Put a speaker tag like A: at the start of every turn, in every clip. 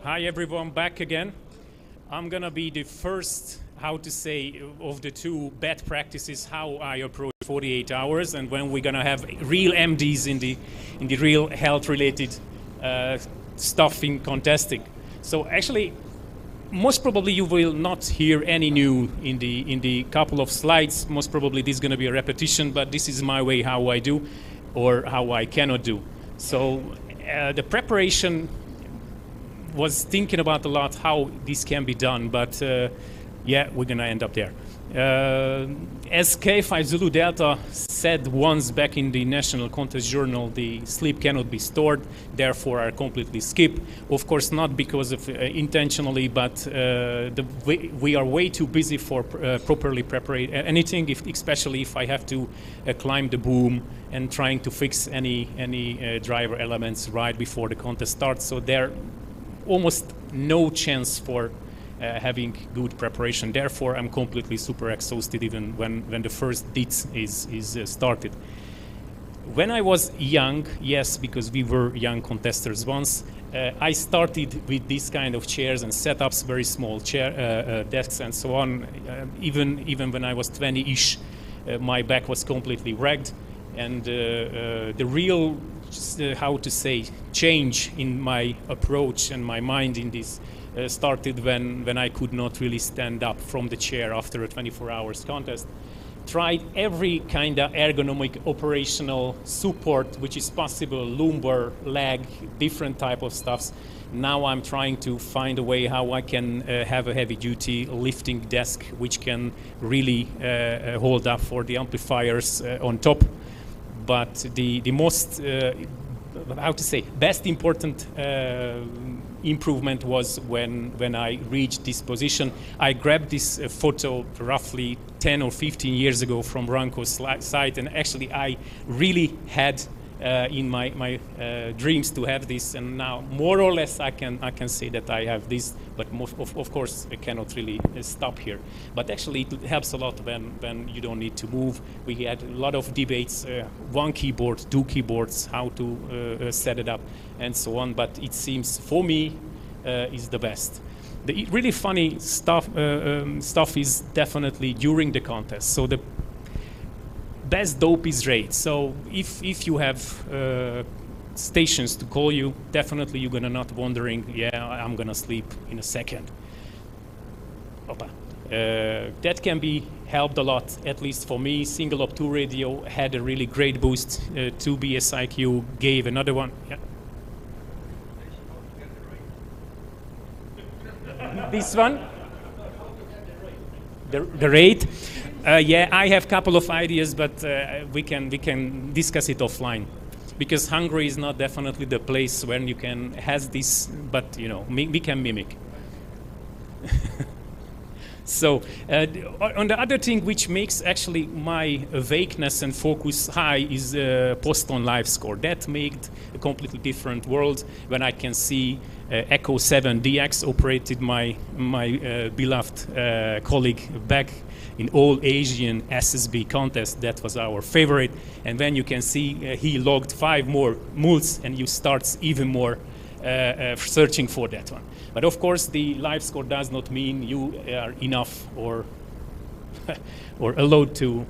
A: Hi everyone, back again. I'm gonna be the first, of the two bad practices, how I approach 48 hours, and when we're gonna have real MDs in the real health-related stuff in contesting. So actually, most probably you will not hear any new in the couple of slides. Most probably this is gonna be a repetition, but this is my way how I do, or how I cannot do. So the preparation was thinking about a lot how this can be done, but yeah, we're gonna end up there. As K5 Zulu Delta said once back in the National Contest Journal, the sleep cannot be stored, therefore I completely skip. Of course, not because of intentionally, but we are way too busy for properly prepare anything, especially if I have to climb the boom and trying to fix any driver elements right before the contest starts. So there almost no chance for having good preparation. Therefore, I'm completely super exhausted even when the first DITS is started. When I was young, yes, because we were young contesters once, I started with this kind of chairs and setups, very small chair desks and so on. Even when I was 20-ish, my back was completely ragged, and the real change in my approach and my mind in this started when I could not really stand up from the chair after a 24 hours contest. Tried every kind of ergonomic operational support which is possible, lumbar, leg, different type of stuffs. Now I'm trying to find a way how I can have a heavy duty lifting desk which can really hold up for the amplifiers on top. But the most, best important improvement was when I reached this position. I grabbed this photo roughly 10 or 15 years ago from Ranko's site, and actually I really had in my dreams to have this, and now more or less I can say that I have this, but of course I cannot really stop here. But actually it helps a lot when you don't need to move. We had a lot of debates, one keyboard, two keyboards, how to set it up and so on, but it seems for me is the best. The really funny stuff is definitely during the contest. So the best dope is rate. So if you have stations to call you, definitely you're gonna not wondering, yeah, I'm gonna sleep in a second. That can be helped a lot, at least for me. Single Op 2 radio had a really great boost. 2BSIQ gave another one. Yeah. This one? The rate? Yeah, I have a couple of ideas, but we can discuss it offline, because Hungary is not definitely the place where you can has this, but you know, we can mimic. So on the other thing which makes actually my awakeness and focus high is post-on live score. That made a completely different world when I can see Echo 7 DX operated my beloved colleague back in all Asian SSB contest. That was our favorite. And when you can see he logged 5 more mults, and you start even more searching for that one. But of course, the live score does not mean you are enough or or allowed to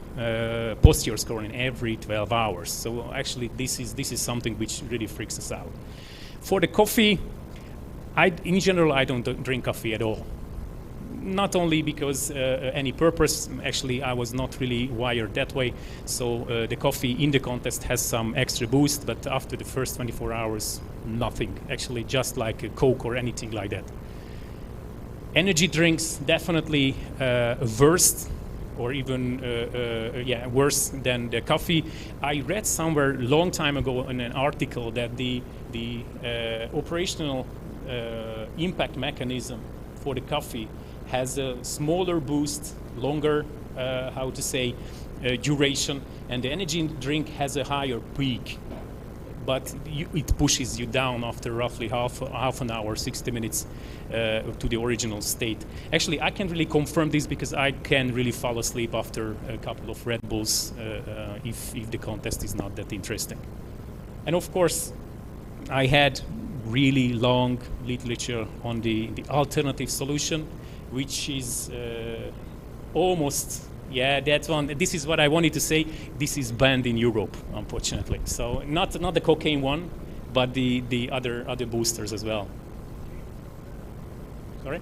A: post your score in every 12 hours. So actually, this is something which really freaks us out. For the coffee, in general, I don't drink coffee at all. Not only because any purpose, actually I was not really wired that way, so the coffee in the contest has some extra boost, but after the first 24 hours, nothing, actually just like a Coke or anything like that. Energy drinks, definitely worse, or even worse than the coffee. I read somewhere a long time ago in an article that the operational impact mechanism for the coffee has a smaller boost, longer, duration, and the energy drink has a higher peak, but it pushes you down after roughly half an hour, 60 minutes to the original state. Actually, I can really confirm this because I can really fall asleep after a couple of Red Bulls if the contest is not that interesting. And of course, I had really long literature on the alternative solution, which is almost, yeah, that one. This is what I wanted to say. This is banned in Europe, unfortunately. So not the cocaine one, but the other boosters as well. Sorry?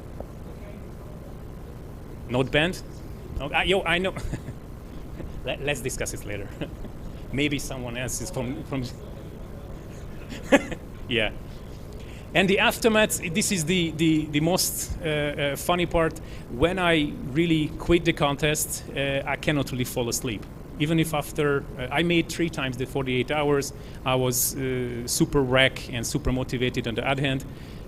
A: Not banned? Oh, yo, I know. Let's discuss it later. Maybe someone else is from yeah. And the aftermath, this is the most funny part. When I really quit the contest, I cannot really fall asleep. Even if after, I made 3 times the 48 hours, I was super wrecked and super motivated on the other hand.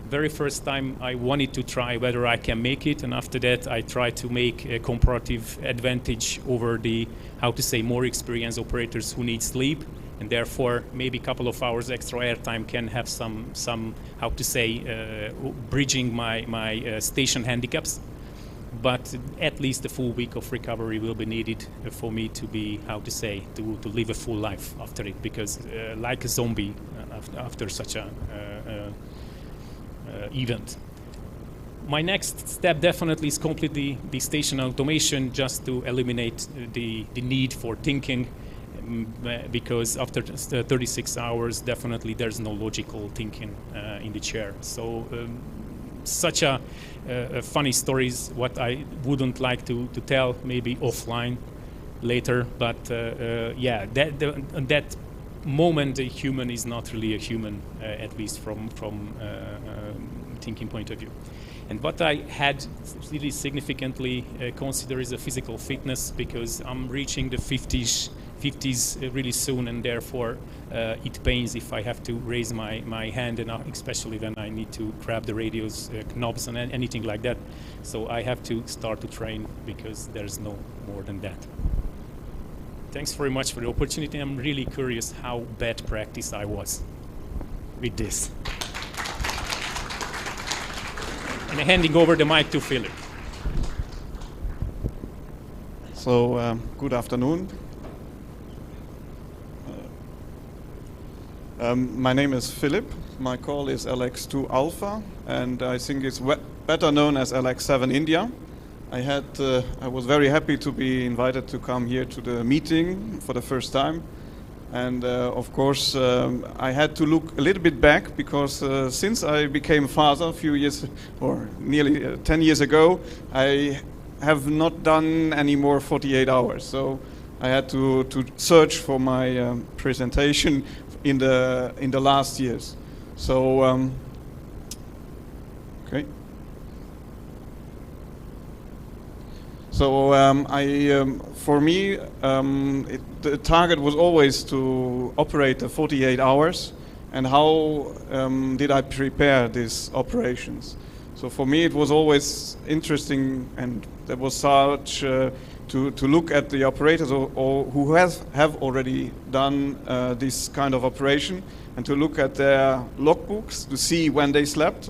A: Very first time I wanted to try whether I can make it, and after that I tried to make a comparative advantage over the, how to say, more experienced operators who need sleep, and therefore maybe a couple of hours extra airtime can have some how to say, bridging my station handicaps. But at least a full week of recovery will be needed for me to be, how to say, to live a full life after it, because like a zombie after such a event. My next step definitely is completely the station automation, just to eliminate the need for thinking, because after 36 hours definitely there's no logical thinking in the chair. So such a funny stories what I wouldn't like to tell, maybe offline later, but yeah, that moment a human is not really a human, at least from thinking point of view. And what I had really significantly consider is a physical fitness, because I'm reaching the 50s really soon, and therefore it pains if I have to raise my hand, and especially when I need to grab the radio's knobs and anything like that. So I have to start to train, because there's no more than that. Thanks very much for the opportunity. I'm really curious how bad practice I was with this. And handing over the mic to Philip.
B: So, good afternoon. My name is Philip. My call is LX2 Alpha, and I think it's better known as LX7 India. I was very happy to be invited to come here to the meeting for the first time. And of course, I had to look a little bit back, because since I became a father a few years, or nearly 10 years ago, I have not done any more 48 hours. So I had to search for my presentation in the last years. So, okay. So for me, the target was always to operate the 48 hours, and how did I prepare these operations? So for me, it was always interesting, and there was such to look at the operators or who have already done this kind of operation, and to look at their logbooks to see when they slept,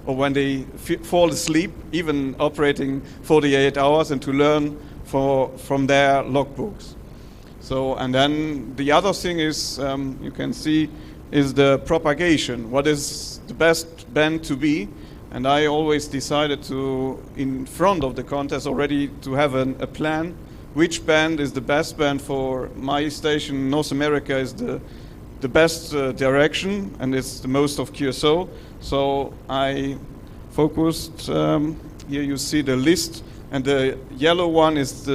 B: or when they fall asleep, even operating 48 hours, and to learn from their logbooks. So, and then the other thing is, you can see, is the propagation. What is the best band to be? And I always decided to, in front of the contest already, to have a plan. Which band is the best band for my station? North America is the best direction, and it's the most of QSO. So I focused, here you see the list, and the yellow one is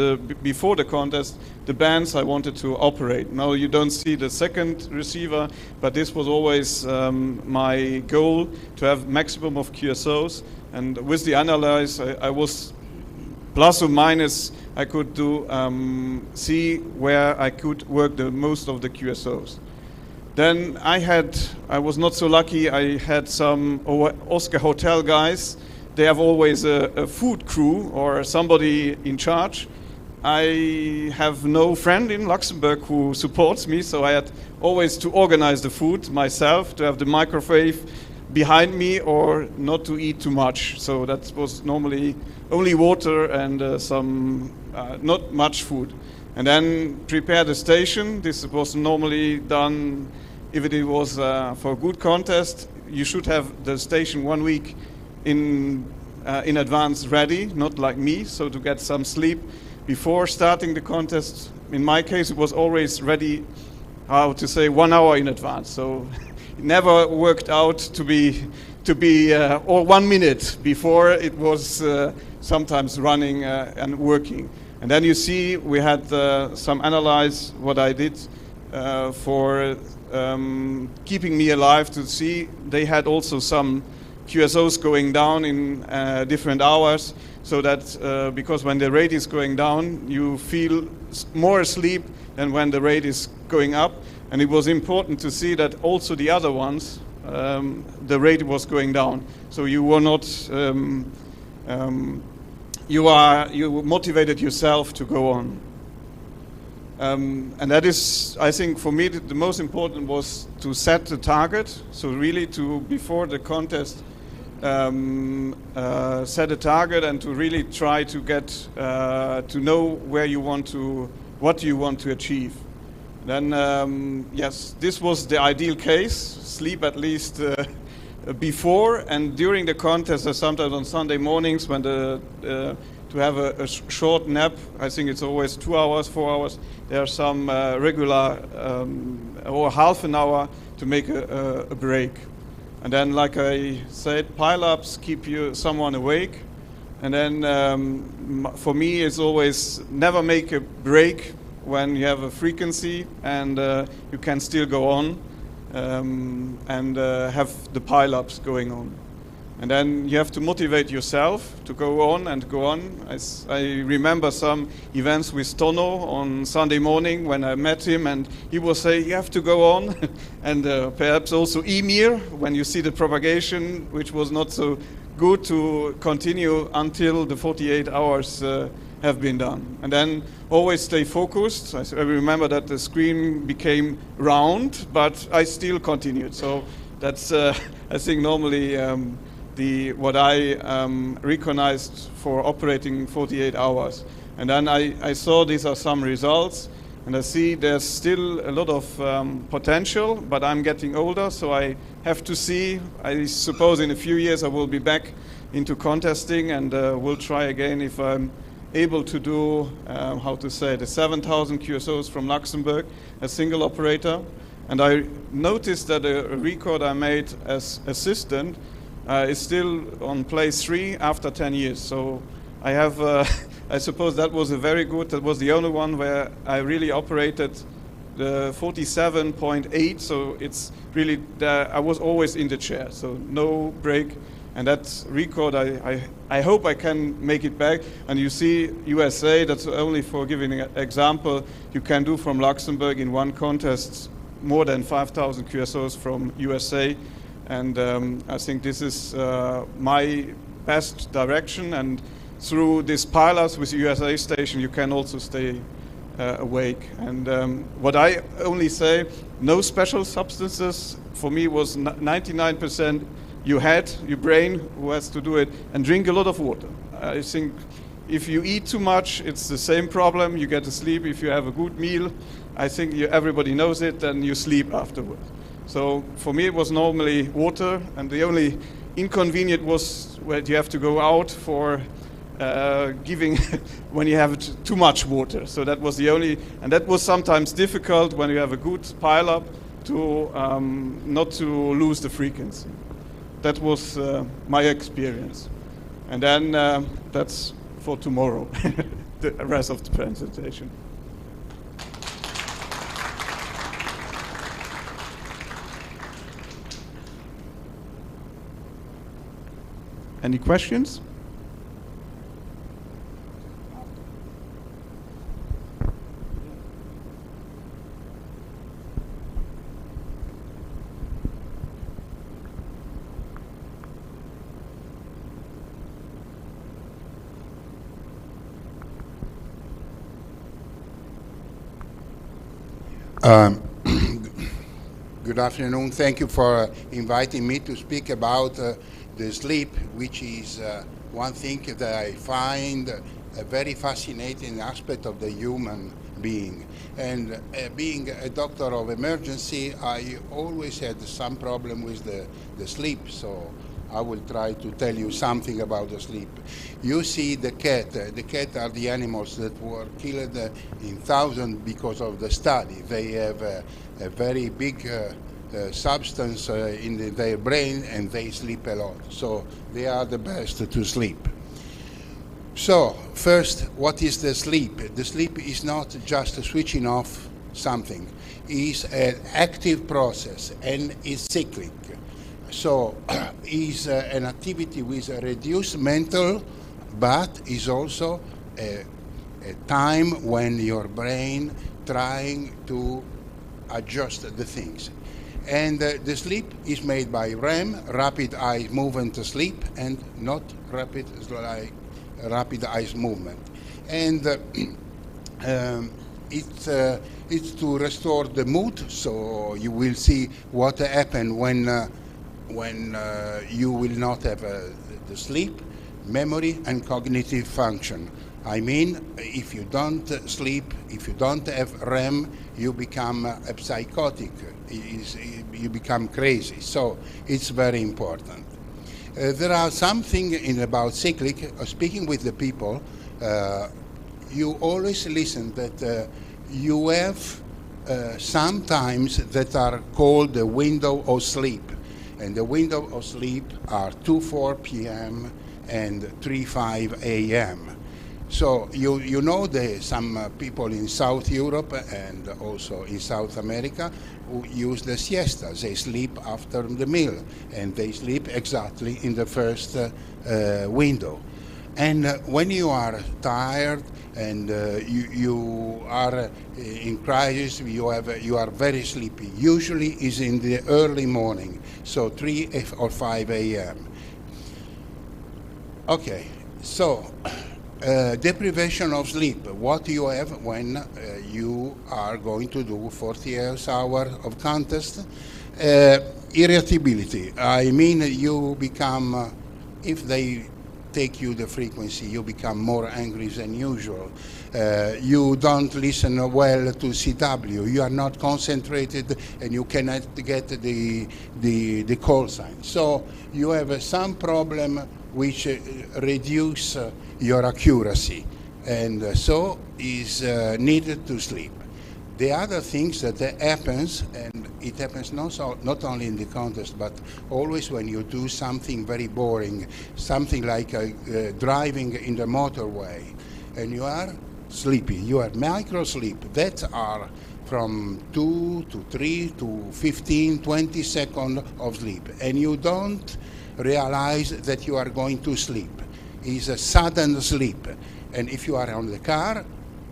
B: before the contest, the bands I wanted to operate. Now you don't see the second receiver, but this was always my goal, to have maximum of QSOs. And with the analyze, I was plus or minus, I could do see where I could work the most of the QSOs. Then I was not so lucky. I had some Oscar Hotel guys. They have always a food crew or somebody in charge. I have no friend in Luxembourg who supports me, so I had always to organize the food myself, to have the microwave behind me, or not to eat too much. So that was normally only water and some not much food. And then prepare the station. This was normally done, if it was for a good contest, you should have the station 1 week in advance ready, not like me, so to get some sleep before starting the contest. In my case, it was always ready, how to say, 1 hour in advance. So it never worked out to be or 1 minute before it was sometimes running and working. And then you see we had some analyze what I did for keeping me alive to see they had also some QSOs going down in different hours, so that because when the rate is going down, you feel more asleep than when the rate is going up. And it was important to see that also the other ones, the rate was going down. So you were not, you motivated yourself to go on. And that is, I think, for me, the most important was to set the target. So really to, before the contest, set a target and to really try to get to know where you want to, what you want to achieve. Then, yes, this was the ideal case, sleep at least before and during the contest, or sometimes on Sunday mornings when to have a short nap. I think it's always 2 hours, 4 hours. There are some regular or half an hour to make a break. And then, like I said, pile-ups keep someone awake. And then for me, it's always never make a break when you have a frequency and you can still go on and have the pile-ups going on. And then you have to motivate yourself to go on and go on. I remember some events with Tono on Sunday morning when I met him, and he will say, you have to go on. And perhaps also Emir, when you see the propagation, which was not so good, to continue until the 48 hours have been done. And then always stay focused. I remember that the screen became round, but I still continued. So that's, I think, normally what I recognized for operating 48 hours. And then I saw these are some results, and I see there's still a lot of potential, but I'm getting older, so I have to see. I suppose in a few years I will be back into contesting, and will try again if I'm able to do, how to say, the 7,000 QSOs from Luxembourg, a single operator. And I noticed that a record I made as assistant is still on place 3 after 10 years. So I have, I suppose that was a very good, that was the only one where I really operated the 47.8. So it's really, I was always in the chair, so no break. And that record, I hope I can make it back. And you see USA, that's only for giving an example, you can do from Luxembourg in one contest more than 5,000 QSOs from USA. And I think this is my best direction. And through these pilots with USA station, you can also stay awake. And what I only say, no special substances. For me was 99% you had, your brain who has to do it, and drink a lot of water. I think if you eat too much, it's the same problem. You get to sleep. If you have a good meal, I think everybody knows it, and you sleep afterwards. So for me, it was normally water, and the only inconvenient was where you have to go out for giving when you have too much water. So that was the only, and that was sometimes difficult when you have a good pile-up to not to lose the frequency. That was my experience. And then that's for tomorrow, the rest of the presentation. Any questions?
C: Good afternoon. Thank you for inviting me to speak about the sleep, which is one thing that I find a very fascinating aspect of the human being. And being a doctor of emergency, I always had some problem with the sleep, so I will try to tell you something about the sleep. You see the cat. The cat are the animals that were killed in thousands because of the study. They have a very big substance in their brain, and they sleep a lot. So they are the best to sleep. So first, what is the sleep? The sleep is not just switching off something. It's an active process, and it's cyclic. So is an activity with a reduced mental, but is also a time when your brain trying to adjust the things. And the sleep is made by REM, rapid eye movement sleep, and not rapid eye movement. And it's to restore the mood, so you will see what happened when you will not have the sleep, memory, and cognitive function. I mean, if you don't sleep, if you don't have REM, you become a psychotic, you become crazy. So it's very important. There are something about cyclic, speaking with the people, you always listen that you have some times that are called the window of sleep. And the window of sleep are 2-4 p.m. and 3-5 a.m. So you know some people in South Europe and also in South America who use the siesta. They sleep after the meal, and they sleep exactly in the first window. And when you are tired and you are in crisis, you are very sleepy. Usually is in the early morning, so 3 or 5 a.m. Okay, so deprivation of sleep. What you have when you are going to do 40 hours of contest? Irritability. I mean, you become, if they take you the frequency, you become more angry than usual. You don't listen well to CW. You are not concentrated, and you cannot get the call sign. So you have some problem which reduce your accuracy, and so is needed to sleep. The other things that happens, and it happens not only in the contest, but always when you do something very boring, something like driving in the motorway, and you are sleepy, you have micro sleep that are from 2 to 3 to 15, 20 seconds of sleep, and you don't realize that you are going to sleep. It's a sudden sleep, and if you are on the car,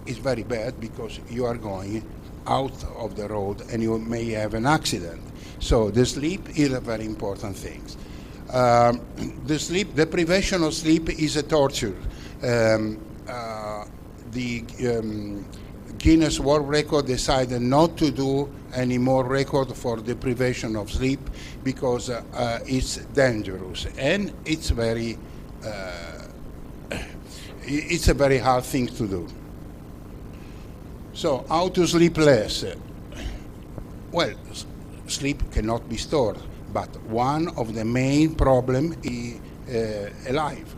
C: it's very bad because you are going out of the road and you may have an accident. So the sleep is a very important thing. The sleep, deprivation of sleep is a torture. The Guinness World Record decided not to do any more record for deprivation of sleep because it's dangerous, and it's a very hard thing to do. So how to sleep less? Well, sleep cannot be stored, but one of the main problems is alive.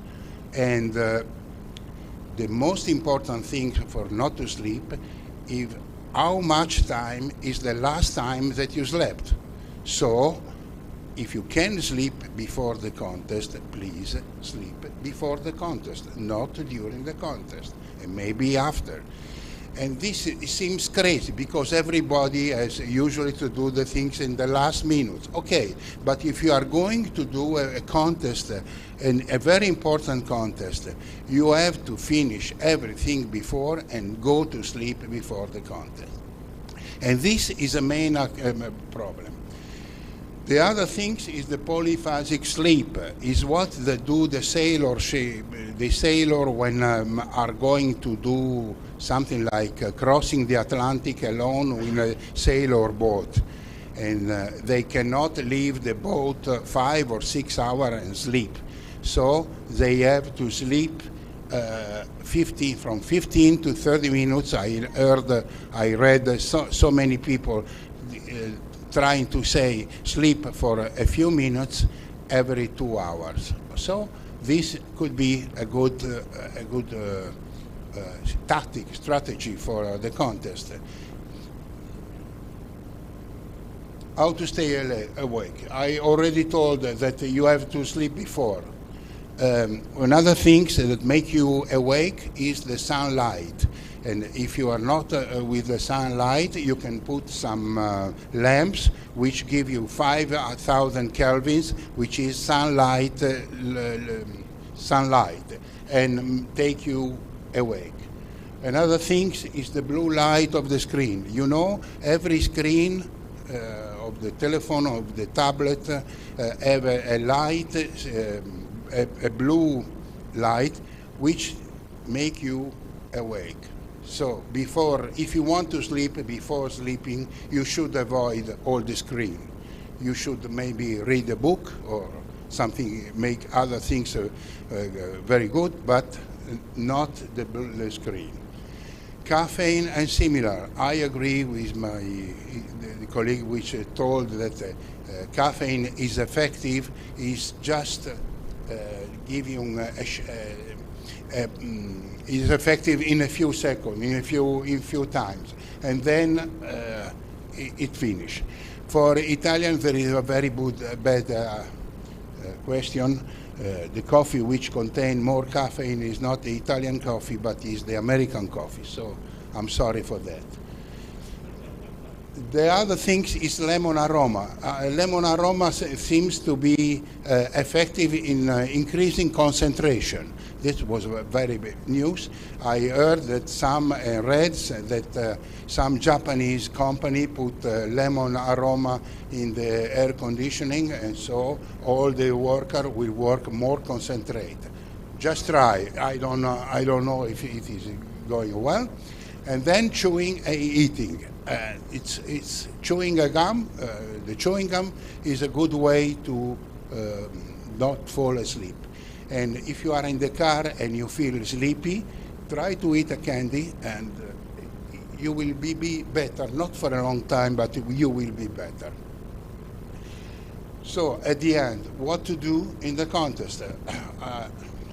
C: And the most important thing for not to sleep is how much time is the last time that you slept. So if you can sleep before the contest, please sleep before the contest, not during the contest, and maybe after. And this seems crazy because everybody has usually to do the things in the last minute. Okay, but if you are going to do a contest, a very important contest, you have to finish everything before and go to sleep before the contest. And this is a main problem. The other thing is the polyphasic sleep, is what they do the sailor when are going to do something like crossing the Atlantic alone in a sailor boat. And they cannot leave the boat 5 or 6 hours and sleep. So they have to sleep from 15 to 30 minutes. I read so many people trying to say sleep for a few minutes every 2 hours. So this could be a good strategy for the contest. How to stay awake? I already told that you have to sleep before. Another thing that make you awake is the sunlight. And if you are not with the sunlight, you can put some lamps which give you 5,000 kelvins, which is sunlight, and take you awake. Another thing is the blue light of the screen. You know, every screen of the telephone, of the tablet, have a light, a blue light, which make you awake. So if you want to sleep, before sleeping, you should avoid all the screen. You should maybe read a book or something, make other things very good, but not the screen. Caffeine and similar. I agree with the colleague which told that caffeine is effective, is just giving is effective in a few seconds, in a few times, and then it finish. For Italians, there is a very bad question. The coffee which contains more caffeine is not the Italian coffee, but is the American coffee. So I'm sorry for that. The other thing is lemon aroma. Lemon aroma seems to be effective in increasing concentration. This was very big news. I heard that read that some Japanese company put lemon aroma in the air conditioning, and so all the worker will work more concentrated. Just try. I don't know if it is going well. And then chewing and eating. It's chewing a gum. The chewing gum is a good way to not fall asleep. And if you are in the car and you feel sleepy, try to eat a candy, and you will be better. Not for a long time, but you will be better. So at the end, what to do in the contest?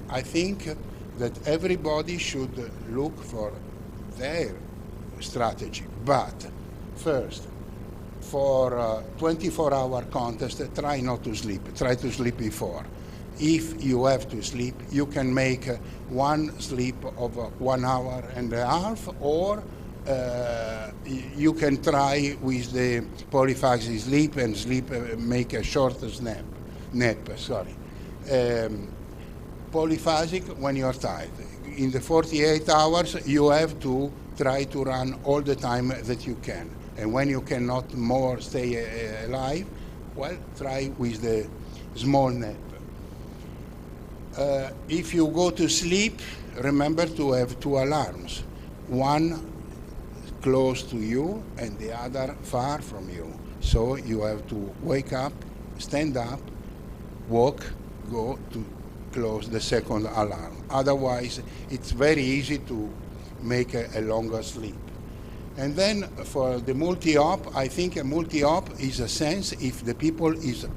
C: I think that everybody should look for their strategy. But first, for a 24-hour contest, try not to sleep. Try to sleep before. If you have to sleep, you can make one sleep of 1 hour and a half, or you can try with the polyphasic sleep and make a shorter nap. Polyphasic when you're tired. In the 48 hours, you have to try to run all the time that you can. And when you cannot more stay alive, well, try with the small nap. If you go to sleep, remember to have 2 alarms. One close to you and the other far from you. So you have to wake up, stand up, walk, go to close the second alarm. Otherwise, it's very easy to make a longer sleep. And then for the multi-op, I think a multi-op is a sense if the people is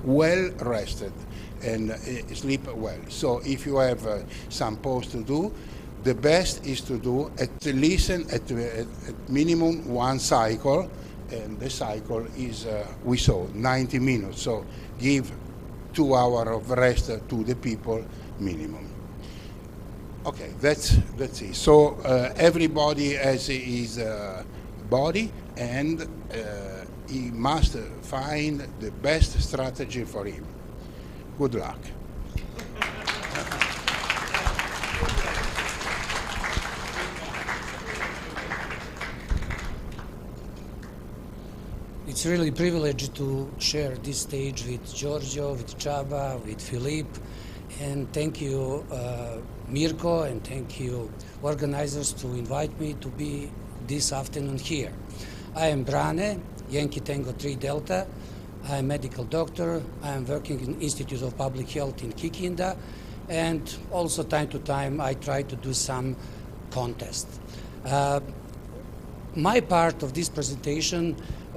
C: well rested and sleep well. So if you have some post to do, the best is to do at minimum 1 cycle, and the cycle is, we saw, 90 minutes. So give 2 hours of rest to the people minimum. Okay, that's it. So everybody has his body, and he must find the best strategy for him. Good luck.
D: It's really a privilege to share this stage with Giorgio, with Csaba, with Philippe, and thank you, Mirko, and thank you, organizers, to invite me to be this afternoon here. I am Brane, Yankee Tango 3 Delta. I am a medical doctor. I am working in Institute of Public Health in Kikinda, and also time to time I try to do some contest. My part of this presentation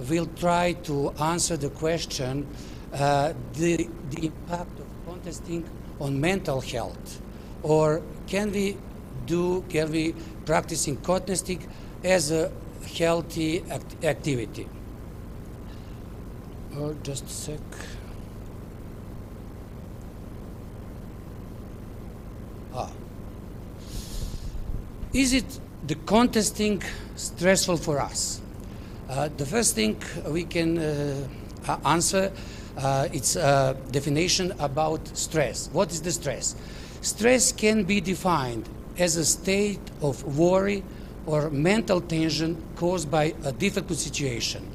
D: will try to answer the question, the impact of contesting on mental health, or can we practicing contesting as a healthy activity? Just a sec. Is it the contesting stressful for us? The first thing we can answer, it's a definition about stress. What is the stress? Stress can be defined as a state of worry or mental tension caused by a difficult situation.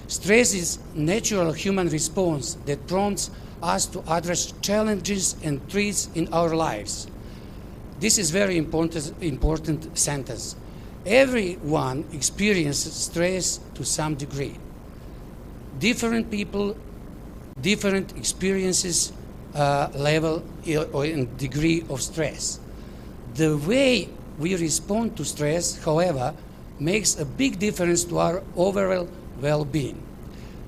D: Stress is natural human response that prompts us to address challenges and threats in our lives. This is very important sentence. Everyone experiences stress to some degree. Different people, different experiences, level or degree of stress. The way we respond to stress, however, makes a big difference to our overall well-being.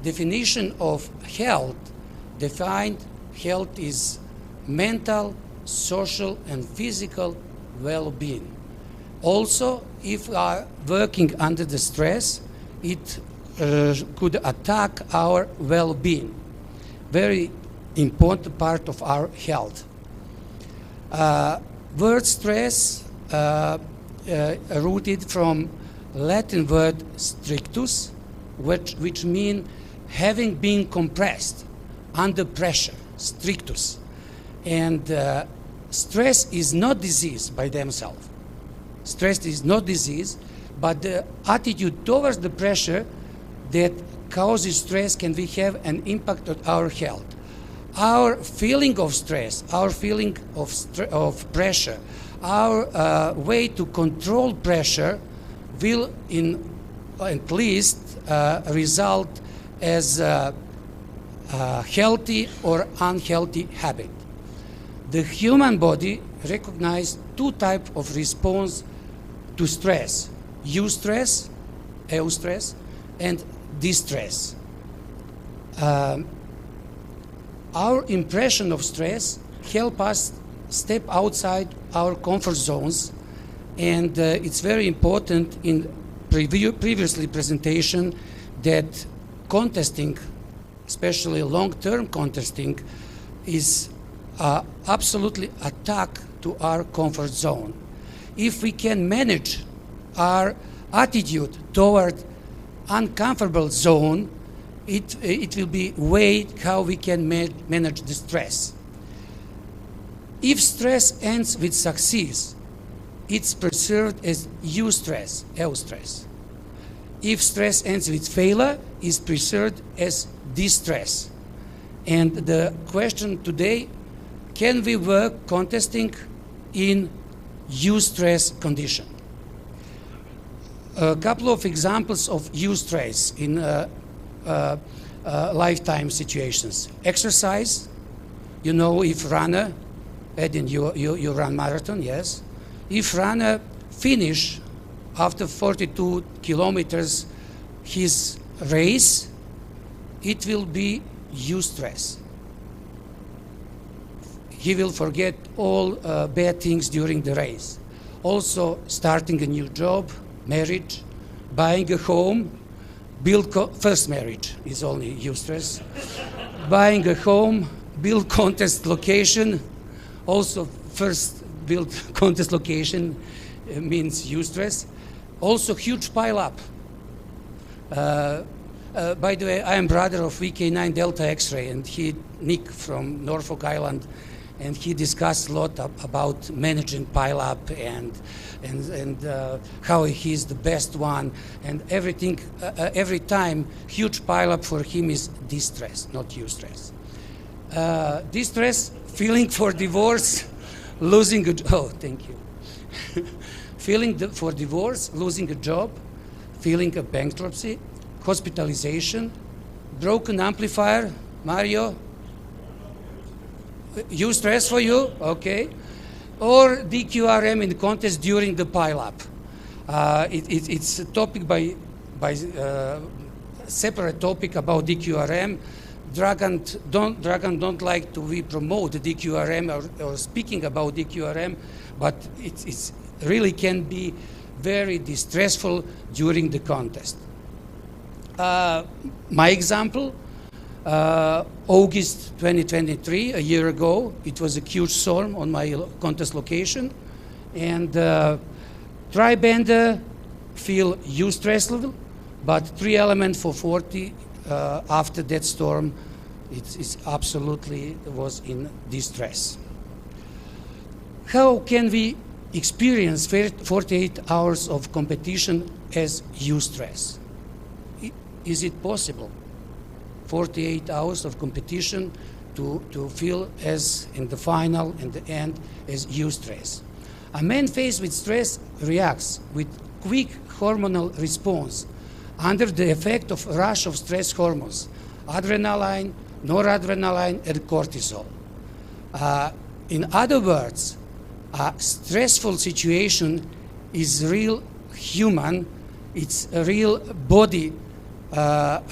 D: Definition of health defined health is mental, social, and physical well-being. Also, if we are working under the stress, it could attack our well-being. Very important part of our health. Word stress rooted from Latin word strictus, which means having been compressed under pressure, strictus. And stress is not disease by themselves. Stress is not disease, but the attitude towards the pressure that causes stress can have an impact on our health. Our feeling of stress, our feeling of pressure, our way to control pressure will, at least, result as a healthy or unhealthy habit. The human body recognizes two types of response to stress: eustress, eustress, and distress. Our impression of stress help us step outside our comfort zones, and it's very important in previously presentation that contesting, especially long-term contesting, is absolutely attack to our comfort zone. If we can manage our attitude toward uncomfortable zone, it will be way how we can manage the stress. If stress ends with success, it's perceived as eustress, eustress. If stress ends with failure, it's perceived as distress. And the question today, can we work contesting in eustress condition? A couple of examples of eustress in lifetime situations. Exercise, you know, if runner, Edin, you run marathon, yes. If runner finish after 42 kilometers his race, it will be eustress. He will forget all bad things during the race. Also, starting a new job, marriage, buying a home, first marriage is only eustress. Buying a home, build contest location, also first build contest location means eustress. Also huge pile up. By the way, I am brother of VK9 Delta X-ray, and Nick from Norfolk Island, and he discussed a lot about managing pile up and how he's the best one, and everything. Every time, huge pile up for him is distress, not eustress. Distress, feeling for divorce, losing a thank you. Feeling for divorce, losing a job, feeling a bankruptcy, hospitalization, broken amplifier, Mario. eustress for you, okay? Or DQRM in the contest during the pile-up. It's a topic by separate topic about DQRM. Dragan don't like to promote DQRM or speaking about DQRM, but it's really can be very distressful during the contest. My example, August 2023, a year ago, it was a huge storm on my contest location, and tri-bender feel eustress level, but 3 element for 40 after that storm, it's absolutely was in distress. How can we experience 48 hours of competition as eustress? Is it possible? 48 hours of competition to feel as in the final and the end as eustress. A man faced with stress reacts with quick hormonal response under the effect of rush of stress hormones, adrenaline, noradrenaline, and cortisol. In other words, a stressful situation is real human, it's a real body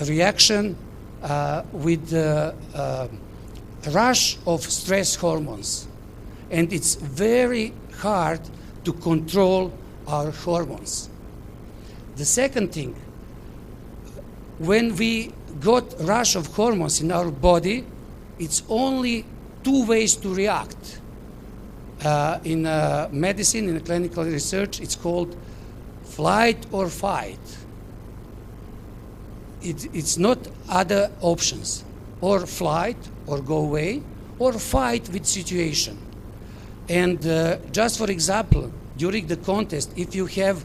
D: reaction with the rush of stress hormones. And it's very hard to control our hormones. The second thing, when we got rush of hormones in our body, it's only 2 ways to react. In medicine, in clinical research, it's called flight or fight. It's not other options, or flight, or go away, or fight with situation. And just for example, during the contest, if you have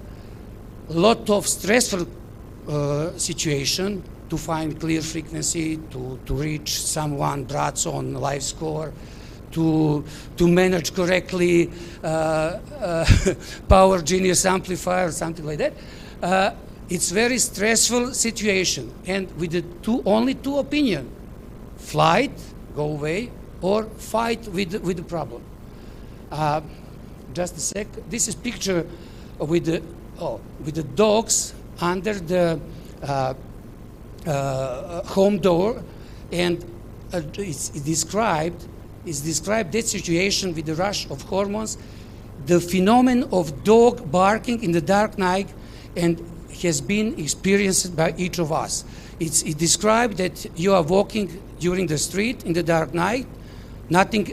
D: a lot of stressful situation to find clear frequency, to reach someone Bratz on live score, to manage correctly Power Genius amplifier or something like that, it's very stressful situation, and with the only two opinions: flight, go away, or fight with the problem. Just a sec. This is picture with the dogs under the home door, and it's described that situation with the rush of hormones, the phenomenon of dog barking in the dark night, and has been experienced by each of us. It's described that you are walking during the street in the dark night, nothing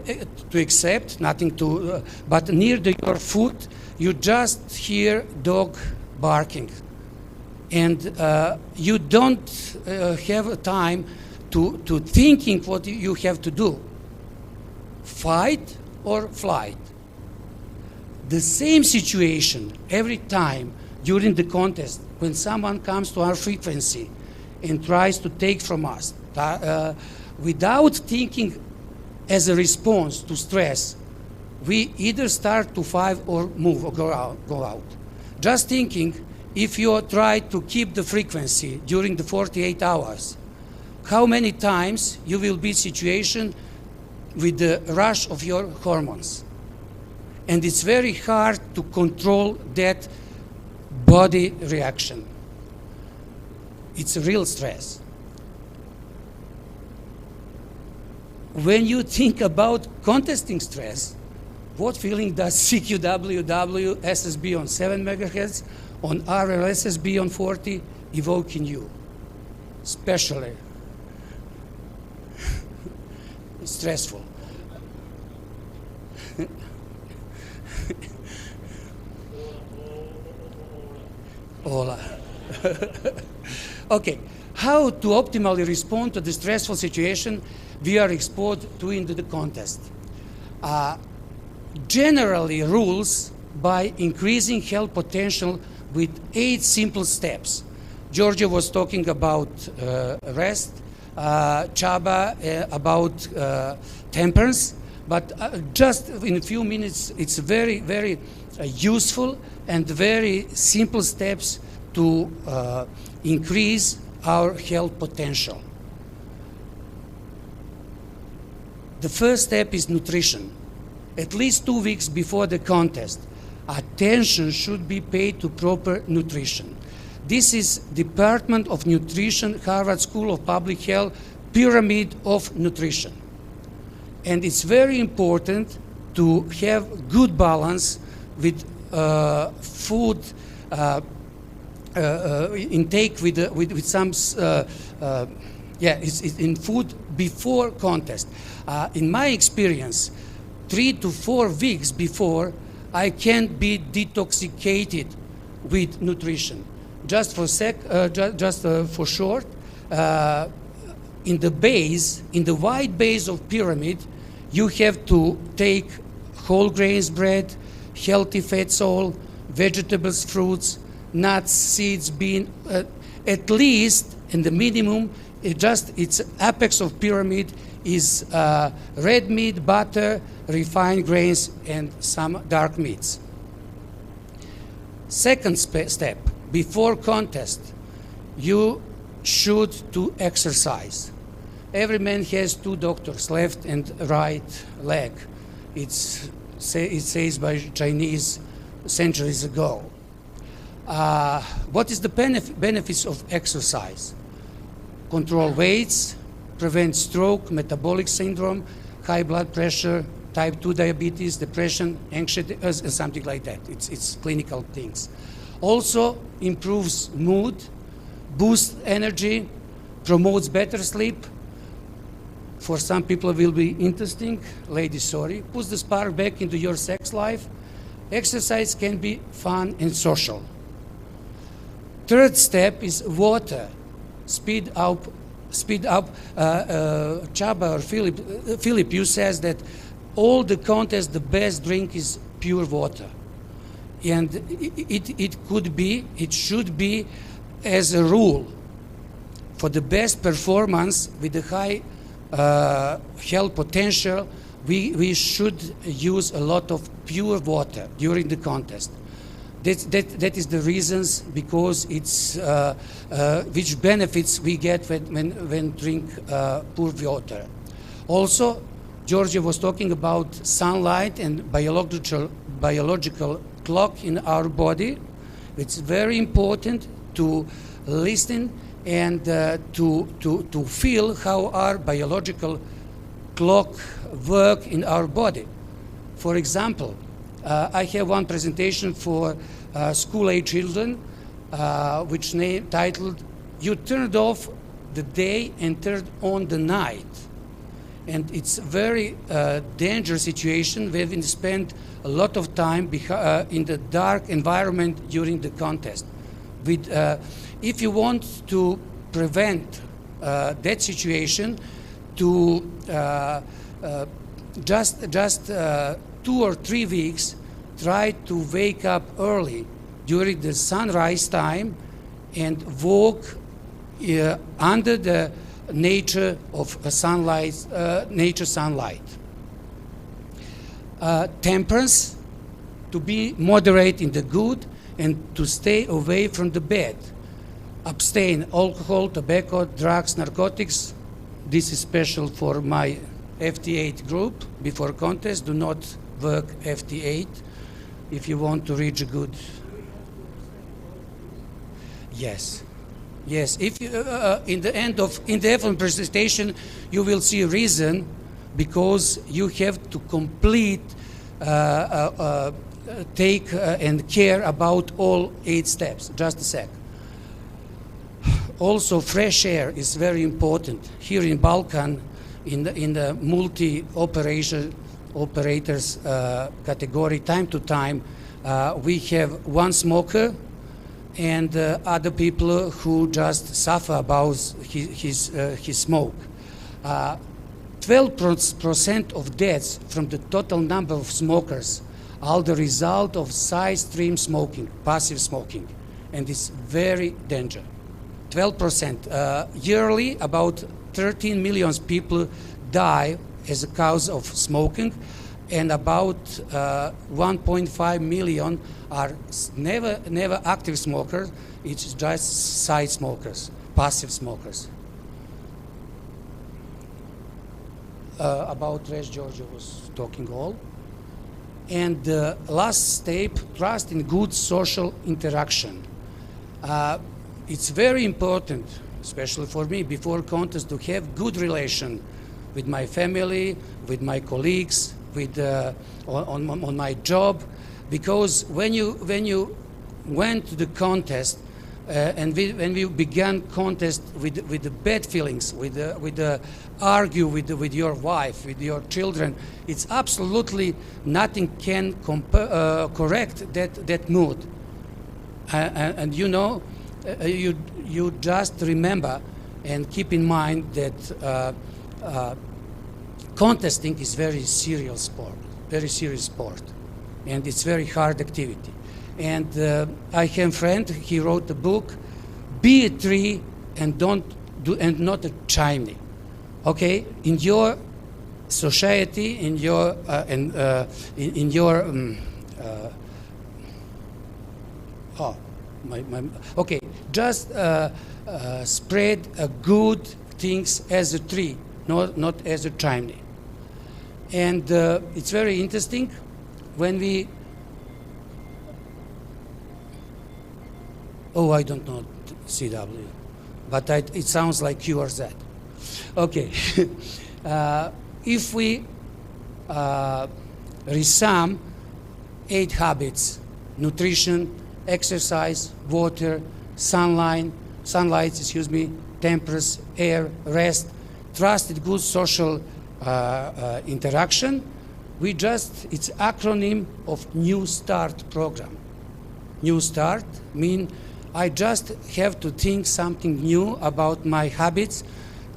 D: to accept, nothing to, but near your foot, you just hear dog barking. And you don't have time to thinking what you have to do. Fight or flight. The same situation every time during the contest when someone comes to our frequency and tries to take from us without thinking as a response to stress, we either start to fight or move or go out. Just thinking, if you try to keep the frequency during the 48 hours, how many times you will be in situation with the rush of your hormones. And it's very hard to control that body reaction. It's a real stress. When you think about contesting stress, what feeling does CQWW SSB on 7 MHz, on RLSSB on 40 evoke in you? Especially stressful. Hola. Okay, how to optimally respond to the stressful situation we are exposed to in the contest? Generally rules by increasing health potential with 8 simple steps. Giorgio was talking about rest, Csaba about temperance, but just in a few minutes, it's very, very useful and very simple steps to increase our health potential. The first step is nutrition. At least 2 weeks before the contest, attention should be paid to proper nutrition. This is Department of Nutrition, Harvard School of Public Health, pyramid of nutrition. And it's very important to have good balance with food intake with some it's in food before contest. In my experience, 3 to 4 weeks before, I can be detoxicated with nutrition. Just for for short, in the base, in the wide base of pyramid, you have to take whole grains bread, healthy fats oil, vegetables, fruits, nuts, seeds, beans, at least in the minimum, its apex of pyramid is red meat, butter, refined grains, and some dark meats. Second step, before contest, you should to exercise. Every man has 2 doctors, left and right leg. It says by Chinese centuries ago. What is the benefits of exercise? Control weights, prevent stroke, metabolic syndrome, high blood pressure, type 2 diabetes, depression, anxiety, something like that. It's clinical things. Also improves mood, boosts energy, promotes better sleep. For some people it will be interesting, ladies, sorry. Puts the spark back into your sex life. Exercise can be fun and social. Third step is water. Speed up. Chaba or Philip, you says that all the contests, the best drink is pure water. And it should be as a rule for the best performance with the high health potential, we should use a lot of pure water during the contest. That is the reasons, because it's which benefits we get when drink pure water. Also, Giorgio was talking about sunlight and biological clock in our body. It's very important to listen and to feel how our biological clock work in our body. For example, I have one presentation for school-age children, which titled "You Turned Off the Day and Turned On the Night." And it's a very dangerous situation where we spend a lot of time in the dark environment during the contest. If you want to prevent that situation, to just 2 or 3 weeks, try to wake up early during the sunrise time and walk under the nature of sunlight. Temperance, to be moderate in the good and to stay away from the bad. Abstain alcohol, tobacco, drugs, narcotics. This is special for my FT8 group. Before contest, do not work FT8 if you want to reach a good. Yes. If you, in the end of presentation, you will see a reason, because you have to complete, take and care about all 8 steps. Just a sec. Also, fresh air is very important. Here in Balkan, in the multi-operators category, time to time, we have one smoker and other people who just suffer about his smoke. 12% of deaths from the total number of smokers are the result of side-stream smoking, passive smoking, and it's very dangerous. 12%. Yearly, about 13 million people die as a cause of smoking, and about 1.5 million are never active smokers. It's just side smokers, passive smokers. about rest Giorgio was talking all. And the last step, trust in good social interaction. It's very important, especially for me, before contest, to have good relation with my family, with my colleagues, with on my job, because when you went to the contest and when we began contest with the bad feelings, with the argue with your wife, with your children, it's absolutely nothing can correct that mood. And you know, you just remember and keep in mind that contesting is very serious sport, and it's very hard activity. And I have a friend. He wrote a book, "Be a tree and not a chimney." Okay, in your society, in your okay, just spread good things as a tree, not as a chimney. And it's very interesting when we. Oh, I don't know CW, but it sounds like QRZ. Okay, if we resum 8 habits: nutrition, exercise, water, sunlight, temperance, air, rest, trusted good social interaction, it's acronym of New Start program. New Start mean I just have to think something new about my habits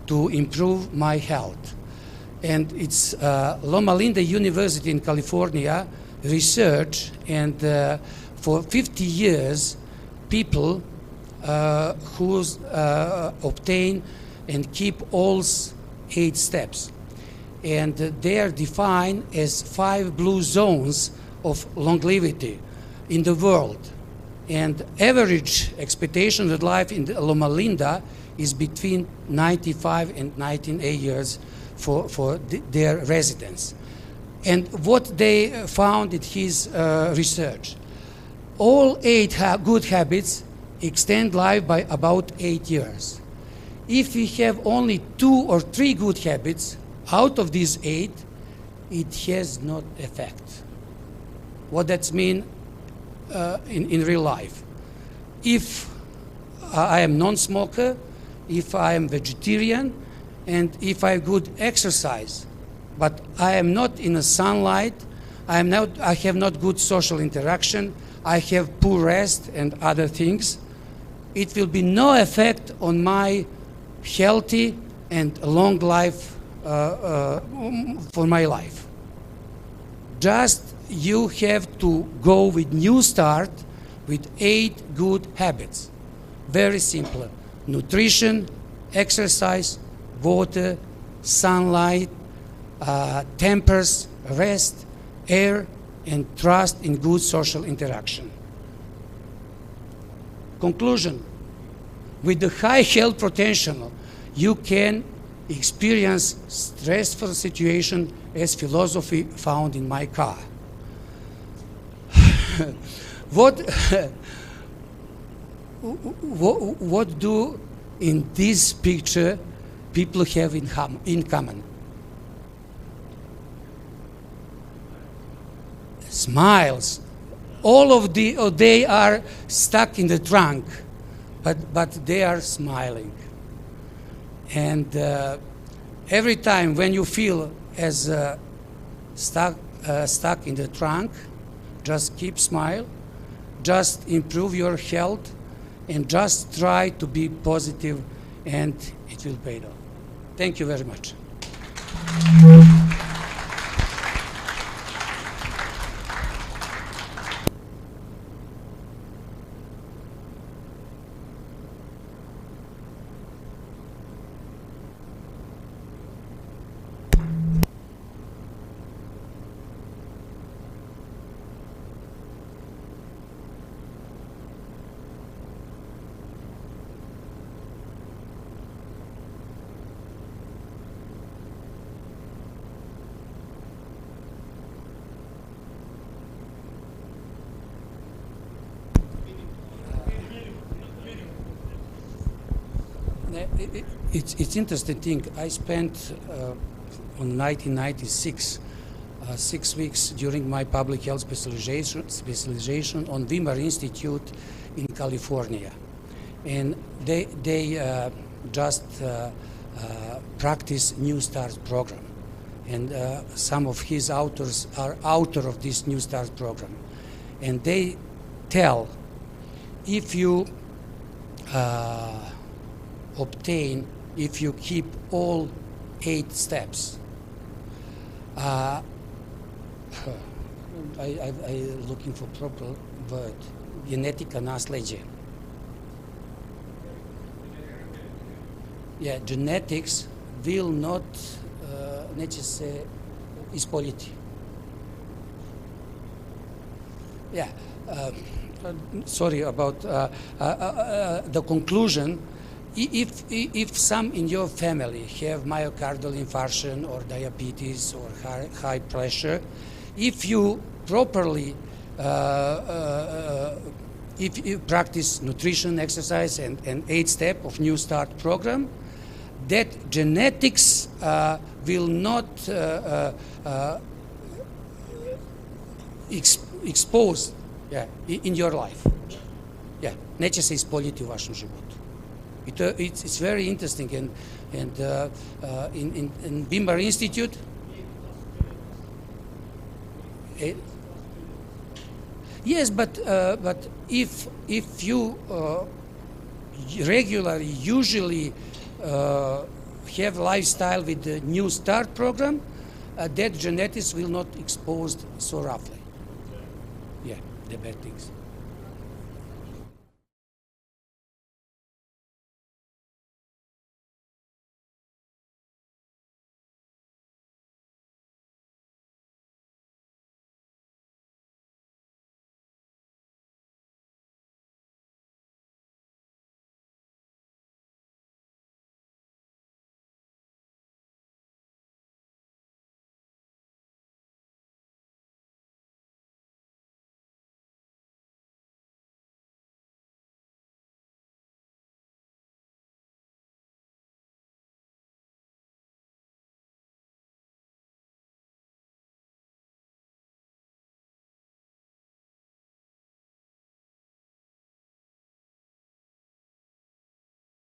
D: to improve my health. And it's Loma Linda University in California research, and for 50 years, people who obtain and keep all 8 steps. And they are defined as 5 blue zones of longevity in the world. And average expectation of life in Loma Linda is between 95 and 98 years for their residents. And what they found in his research, all 8 good habits extend life by about 8 years. If we have only 2 or 3 good habits out of these 8, it has no effect. What that means in real life. If I am non-smoker, if I am vegetarian, and if I good exercise, but I am not in the sunlight, I have not good social interaction, I have poor rest and other things, it will be no effect on my healthy and long life for my life. Just you have to go with New Start with 8 good habits. Very simple. Nutrition, exercise, water, sunlight, temperance, rest, air, and trust in good social interaction. Conclusion. With the high health potential, you can experience stressful situation as philosophy found in my car. What do in this picture people have in common? Smiles. All of they are stuck in the trunk, but they are smiling. And every time when you feel as stuck in the trunk, just keep smile, just improve your health, and just try to be positive, and it will pay off. Thank you very much. It's interesting thing. I spent on 1996 6 weeks during my public health specialization on Weimar Institute in California, and they just practice New Start program, and some of his authors are author of this New Start program, and they tell if you if you keep all 8 steps. I looking for proper word. Genetika nasljeđe. Yeah, genetics will not, neće se ispoljiti. Yeah, sorry about the conclusion. If some in your family have myocardial infarction or diabetes or high pressure, if you properly if you practice nutrition, exercise, and 8-step of New Start program, that genetics will not expose in your life. Yeah, neće se ispoljiti u vašem životu. It's very interesting, and in Weimar Institute. Yes, but if you regularly, usually have lifestyle with the New Start program, that genetics will not exposed so roughly. Yeah, the bad things.